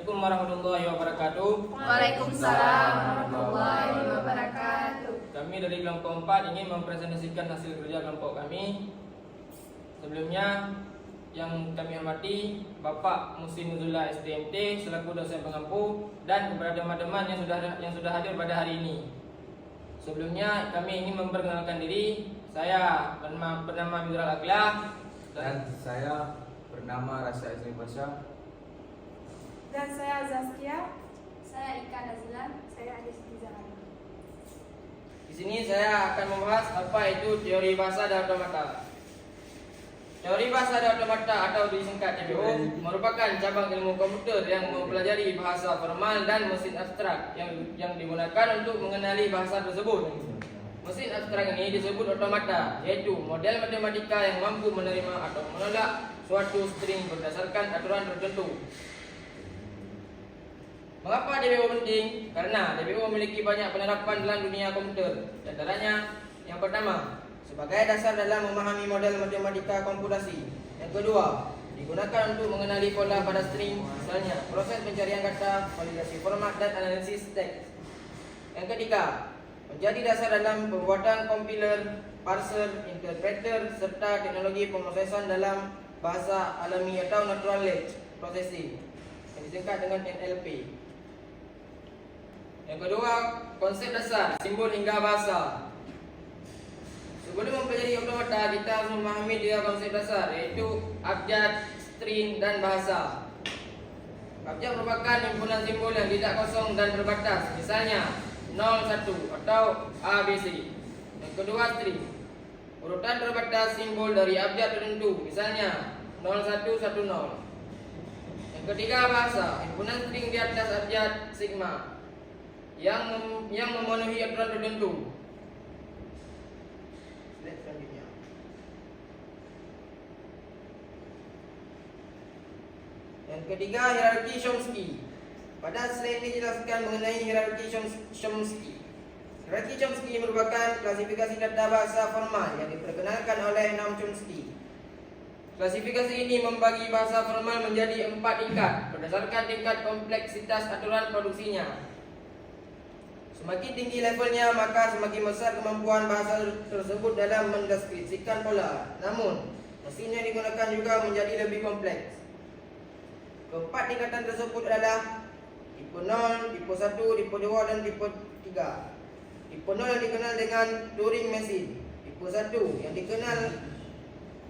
Assalamualaikum warahmatullahi wabarakatuh. Waalaikumsalam warahmatullahi wabarakatuh. Kami dari kelompok 4 ingin mempresentasikan hasil kerja kelompok kami. Sebelumnya, yang kami hormati Bapak Musin Nuzula STMT selaku dosen pengampu dan kepada teman-teman yang sudah hadir pada hari ini. Sebelumnya kami ingin memperkenalkan diri. Saya bernama Mizral Akla Dan saya bernama Rasa Izmi Pasha. Dan saya Zaskia. Saya Ika Nazilan. Saya Adisti Zahara. Di sini saya akan membahas apa itu teori bahasa dan automata. Teori bahasa dan automata atau disingkat TBO merupakan cabang ilmu komputer yang mempelajari bahasa formal dan mesin abstrak yang digunakan untuk mengenali bahasa tersebut. Mesin abstrak ini disebut automata, yaitu model matematika yang mampu menerima atau menolak suatu string berdasarkan aturan tertentu. Mengapa DBO penting? Karena DBO memiliki banyak penerapan dalam dunia komputer. Di antaranya, yang pertama, sebagai dasar dalam memahami model matematika komputasi. Yang kedua, digunakan untuk mengenali pola pada string, misalnya proses pencarian kata, validasi format, dan analisis teks. Yang ketiga, menjadi dasar dalam pembuatan compiler, parser, interpreter, serta teknologi pemrosesan dalam bahasa alami atau natural language processing yang disingkat dengan NLP. Yang kedua, konsep dasar, simbol hingga bahasa. Sebelum mempelajari automata, kita harus memahami 3 konsep dasar, yaitu abjad, string, dan bahasa. Abjad merupakan himpunan simbol yang tidak kosong dan terbatas, misalnya 0, 1 atau ABC. Yang kedua, string, urutan terbatas simbol dari abjad tertentu, misalnya 0110. Yang ketiga, bahasa, himpunan string di atas abjad sigma yang memenuhi aturan tertentu. Selanjutnya, yang ketiga, hierarki Chomsky. Pada slide ini dijelaskan mengenai hierarki Chomsky. Hierarki Chomsky merupakan klasifikasi data bahasa formal yang diperkenalkan oleh Noam Chomsky. Klasifikasi ini membagi bahasa formal menjadi 4 tingkat berdasarkan tingkat kompleksitas aturan produksinya. Semakin tinggi levelnya, maka semakin besar kemampuan bahasa tersebut dalam mendeskripsikan pola. Namun, mesin yang digunakan juga menjadi lebih kompleks. Keempat tingkatan tersebut adalah tipe 0, tipe 1, tipe 2, dan tipe 3. Tipe 0 yang dikenal dengan Turing Machine. Tipe 1 yang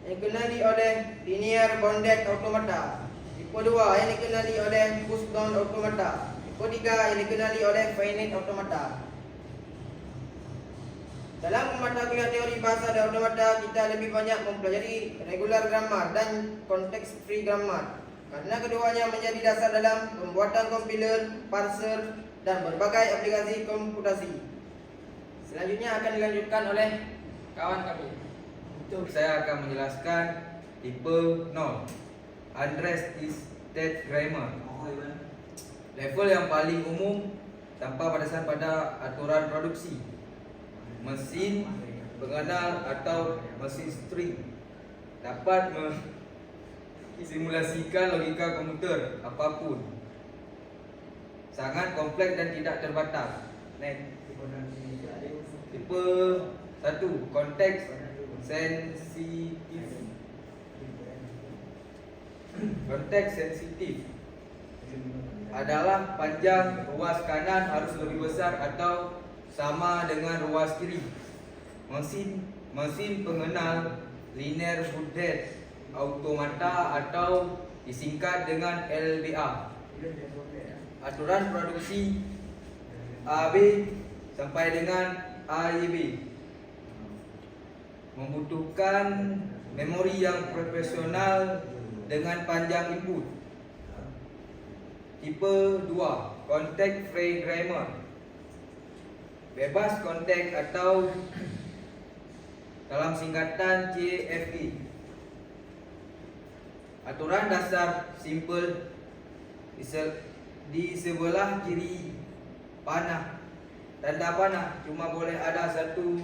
dikenali oleh Linear Bounded Automata. Tipe 2 yang dikenali oleh Pushdown Automata. Tipe 3 yang dikenali oleh Finite Automata. Dalam mata kuliah teori bahasa dan automata, kita lebih banyak mempelajari regular grammar dan context free grammar, karena keduanya menjadi dasar dalam pembuatan compiler, parser, dan berbagai aplikasi komputasi. Selanjutnya akan dilanjutkan oleh kawan kami. Saya akan menjelaskan tipe 0, Unrest State Grammar. Level yang paling umum tanpa batasan pada aturan produksi, mesin pengenal atau mesin string dapat mensimulasikan logika komputer apapun, sangat kompleks dan tidak terbatas. Tipe 1, konteks sensitif. Konteks sensitif adalah panjang ruas kanan harus lebih besar atau sama dengan ruas kiri. Mesin pengenal linear bounded automata atau disingkat dengan LBA. Aturan produksi AB sampai dengan AYB membutuhkan memori yang profesional dengan panjang input. Tipe 2, Context Free Grammar. Bebas konteks atau dalam singkatan CFG. Aturan dasar simple di sebelah kiri panah, tanda panah cuma boleh ada satu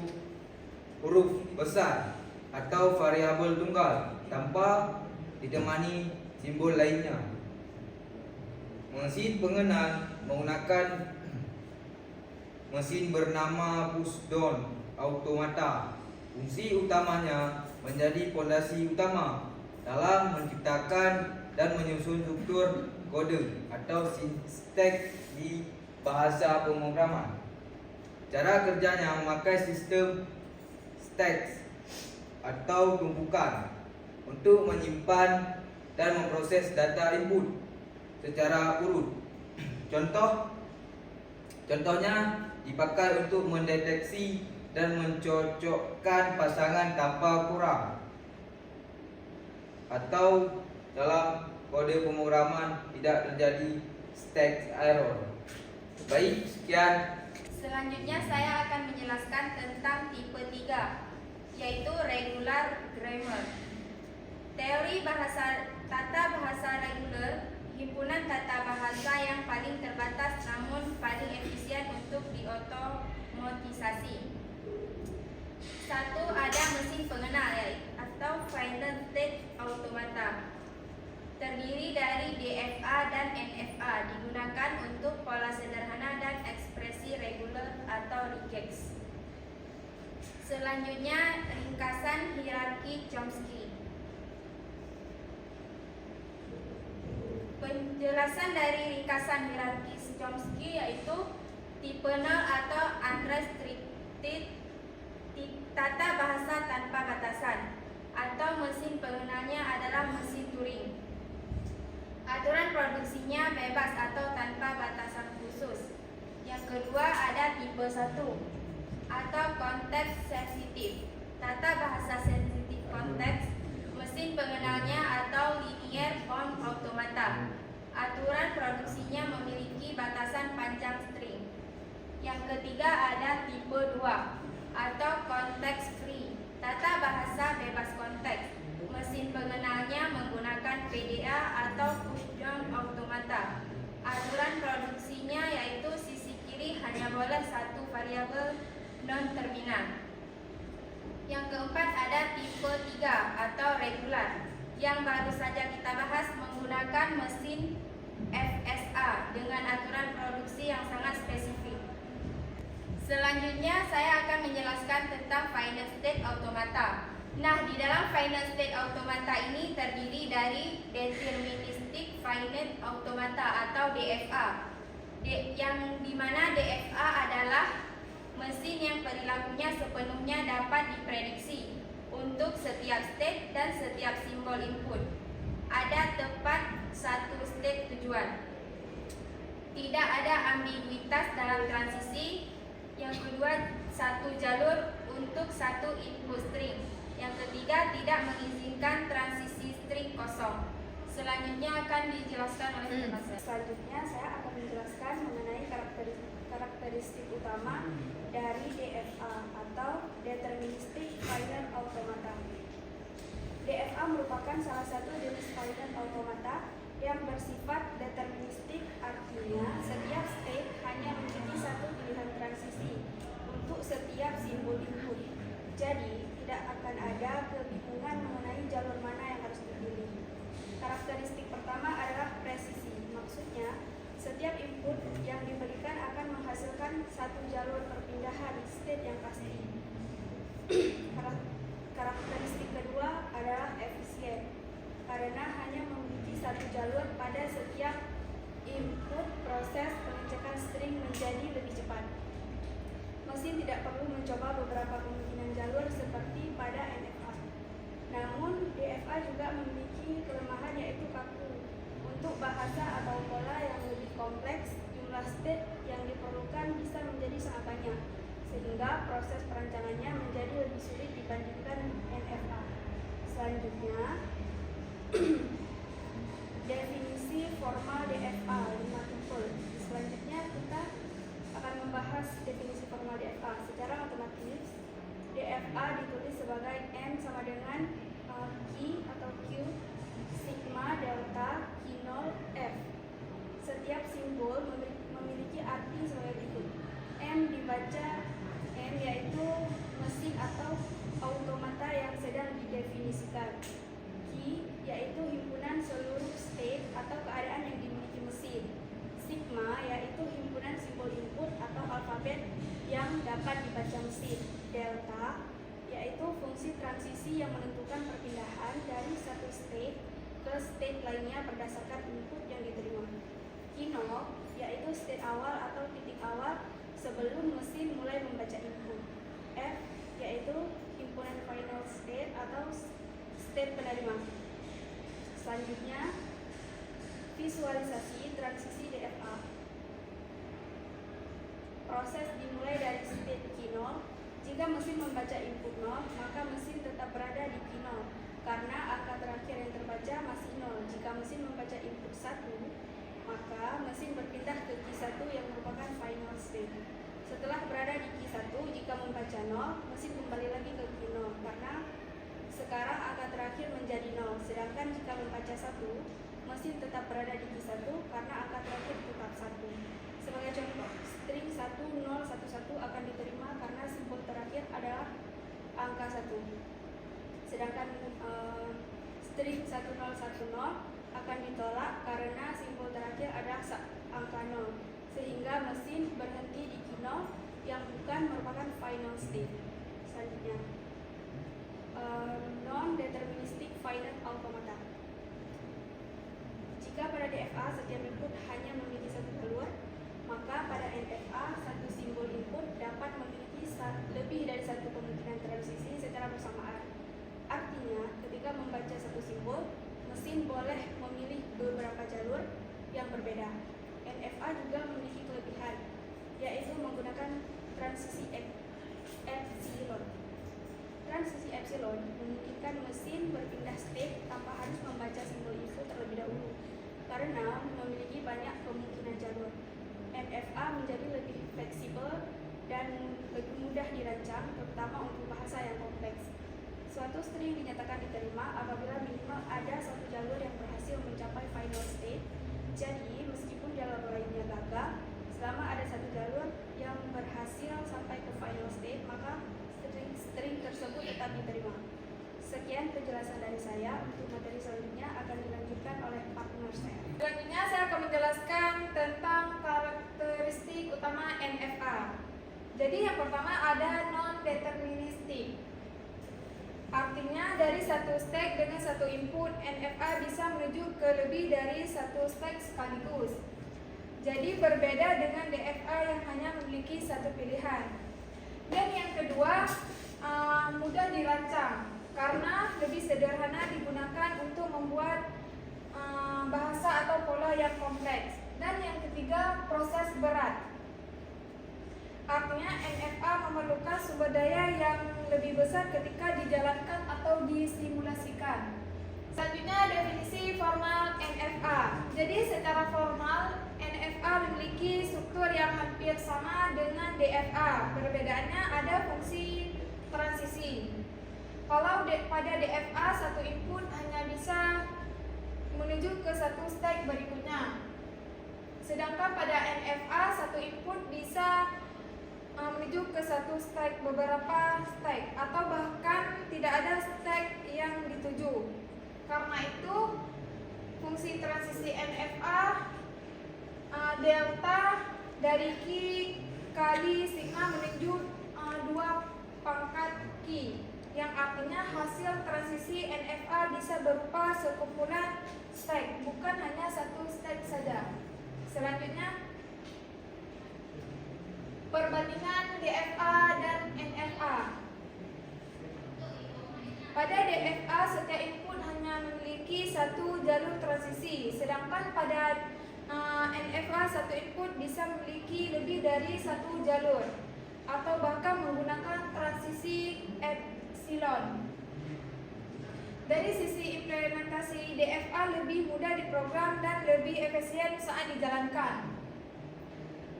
huruf besar atau variabel tunggal tanpa ditemani simbol lainnya. Mesin pengenal menggunakan mesin bernama push-down automata. Fungsi utamanya menjadi fondasi utama dalam menciptakan dan menyusun struktur kode atau sinteks di bahasa pemrograman. Cara kerjanya memakai sistem stacks atau tumpukan untuk menyimpan dan memproses data input secara urut. Contohnya dipakai untuk mendeteksi dan mencocokkan pasangan tanpa kurang, atau dalam kode pemrograman tidak terjadi stack error. Baik, sekian. Selanjutnya saya akan menjelaskan tentang tipe 3, yaitu regular grammar. Teori tata bahasa reguler, himpunan tata bahasa yang paling terbatas namun paling efisien untuk diotomatisasi. 1. Ada mesin pengenal atau final state automata. Terdiri dari DFA dan NFA, digunakan untuk pola sederhana dan ekspresi reguler atau regex. Selanjutnya, ringkasan hierarki Chomsky. Penjelasan dari ringkasan hierarki Chomsky yaitu tipe 0 atau unrestricted, tata bahasa tanpa batasan, atau mesin pengenalnya adalah mesin Turing. Aturan produksinya bebas atau tanpa batasan khusus. Yang kedua ada tipe 1 atau konteks sensitif, tata bahasa sensitif konteks, mesin pengenalnya atau linear form automata. Aturan produksinya memiliki batasan panjang string. Yang ketiga ada tipe 2 atau konteks free, tata bahasa bebas konteks, mesin pengenalnya menggunakan PDA atau push-down automata. Aturan produksinya yaitu sisi kiri hanya boleh satu variabel non-terminal. Yang keempat ada tipe 3 atau regular, yang baru saja kita bahas, menggunakan mesin FSA dengan aturan produksi yang sangat spesifik. Selanjutnya saya akan menjelaskan tentang final state automata. Nah, di dalam final state automata ini terdiri dari deterministic finite automata atau DFA, yang dimana DFA adalah mesin yang perilakunya sepenuhnya dapat diprediksi untuk setiap state dan setiap simbol input. Ada tepat satu state tujuan. Tidak ada ambiguitas dalam transisi. Yang kedua, satu jalur untuk satu input string. Yang ketiga, tidak mengizinkan transisi string kosong. Selanjutnya akan dijelaskan oleh teman saya. Selanjutnya saya akan menjelaskan mengenai karakteristik utama dari DFA atau Deterministic Finite Automata. DFA merupakan salah satu jenis finite automata yang bersifat deterministik, artinya setiap state hanya memiliki satu pilihan transisi untuk setiap simbol input. Jadi, tidak akan ada kebingungan mengenai jalur mana yang harus dipilih. Karakteristik pertama adalah presisi. Maksudnya, setiap input yang diberikan akan menghasilkan satu jalur perpindahan state yang pasti. Karakteristik kedua adalah efisien, karena hanya memiliki satu jalur pada setiap input. Proses pengecekan string menjadi lebih cepat. Mesin tidak perlu mencoba beberapa kemungkinan jalur seperti pada NFA. Namun, DFA juga memiliki kelemahan yaitu kaku. Untuk bahasa atau pola yang lebih kompleks, jumlah state yang diperlukan bisa menjadi sangat banyak, sehingga proses perancangannya menjadi lebih sulit dibandingkan NFA. Selanjutnya, definisi formal DFA 5 tuple. Selanjutnya kita akan membahas definisi formal DFA. Secara matematis, DFA ditulis sebagai N sama dengan Q atau Q sigma delta Q0 F. Setiap simbol memiliki arti sebagai berikut. M dibaca M yaitu mesin atau automata yang sedang didefinisikan. Q yaitu himpunan seluruh state atau keadaan yang dimiliki mesin. dapat dibaca mesin. Delta yaitu fungsi transisi yang menentukan perpindahan dari satu state ke state lainnya berdasarkan input yang diterima. Kino yaitu state awal atau titik awal sebelum mesin mulai membaca input. F yaitu himpunan final state atau state penerima. Selanjutnya, visualisasi transisi DFA. Proses dimulai dari state Q0. Jika mesin membaca input 0, maka mesin tetap berada di Q0 karena angka terakhir yang terbaca masih 0. Jika mesin membaca input 1, maka mesin berpindah ke Q1 yang merupakan final state. Setelah berada di Q1, jika membaca 0, mesin kembali lagi ke Q0 karena sekarang angka terakhir menjadi 0. Sedangkan jika membaca 1, mesin tetap berada di Q1 karena angka terakhir tetap 1. Sebagai contoh, string 1011 akan diterima karena simbol terakhir adalah angka 1. Sedangkan string 1010 akan ditolak karena simbol terakhir adalah angka 0, sehingga mesin berhenti di Q0 yang bukan merupakan final state. Selanjutnya, non-deterministic finite automata. Jika pada DFA setiap input hanya memiliki satu jalur, maka pada NFA satu simbol input dapat memiliki lebih dari satu kemungkinan transisi secara bersamaan. Artinya, ketika membaca satu simbol, mesin boleh memilih beberapa jalur yang berbeda. NFA juga memiliki kelebihan, yaitu menggunakan transisi epsilon. Transisi epsilon memungkinkan mesin berpindah state tanpa harus membaca simbol input terlebih dahulu, karena memiliki banyak kemungkinan jalur. NFA menjadi lebih fleksibel dan lebih mudah dirancang, terutama untuk bahasa yang kompleks. Suatu string dinyatakan diterima apabila minimal ada satu jalur yang berhasil mencapai final state. Jadi, meskipun jalur lainnya gagal, selama ada satu jalur yang berhasil sampai ke final state, maka string tersebut tetap diterima. Sekian penjelasan dari saya. Untuk materi selanjutnya akan dilanjutkan oleh partner saya. Selanjutnya saya akan menjelaskan tentang karakteristik utama NFA. Jadi yang pertama ada non-deterministic. Artinya dari satu stack dengan satu input, NFA bisa menuju ke lebih dari satu stack sekaligus. Jadi berbeda dengan DFA yang hanya memiliki satu pilihan. Dan yang kedua, mudah dirancang karena lebih sederhana digunakan untuk membuat bahasa atau pola yang kompleks. Dan yang ketiga, proses berat. Artinya NFA memerlukan sumber daya yang lebih besar ketika dijalankan atau disimulasikan. Selanjutnya, definisi formal NFA. Jadi secara formal NFA memiliki struktur yang hampir sama dengan DFA. Perbedaannya ada fungsi transisi. Kalau pada DFA satu input hanya bisa menuju ke satu stack berikutnya. Sedangkan pada NFA satu input bisa menuju ke satu stack, beberapa stack, atau bahkan tidak ada stack yang dituju. Karena itu fungsi transisi NFA delta dari Q kali sigma menuju 2 pangkat Q, yang artinya hasil transisi NFA bisa berupa sekumpulan stack, bukan hanya satu stack saja. Selanjutnya, perbandingan DFA dan NFA. Pada DFA setiap input hanya memiliki satu jalur transisi, sedangkan pada NFA satu input bisa memiliki lebih dari satu jalur atau bahkan menggunakan transisi epsilon. Dari sisi implementasi, DFA lebih mudah diprogram dan lebih efisien saat dijalankan.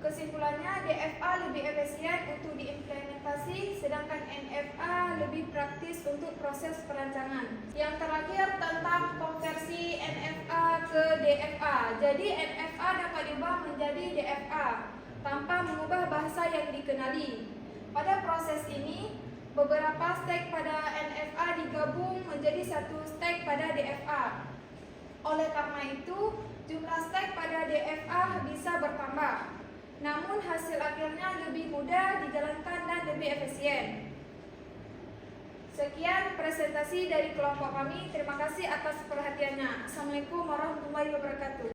Kesimpulannya, DFA lebih efisien untuk diimplementasi, sedangkan NFA lebih praktis untuk proses perancangan. Yang terakhir tentang konversi NFA ke DFA. Jadi NFA dapat diubah menjadi DFA tanpa mengubah bahasa yang dikenali. Pada proses ini, beberapa stack pada NFA digabung menjadi satu stack pada DFA. Oleh karena itu, jumlah stack pada DFA bisa bertambah. namun hasil akhirnya lebih mudah dijalankan dan lebih efisien. Sekian presentasi dari kelompok kami. Terima kasih atas perhatiannya. Assalamualaikum warahmatullahi wabarakatuh.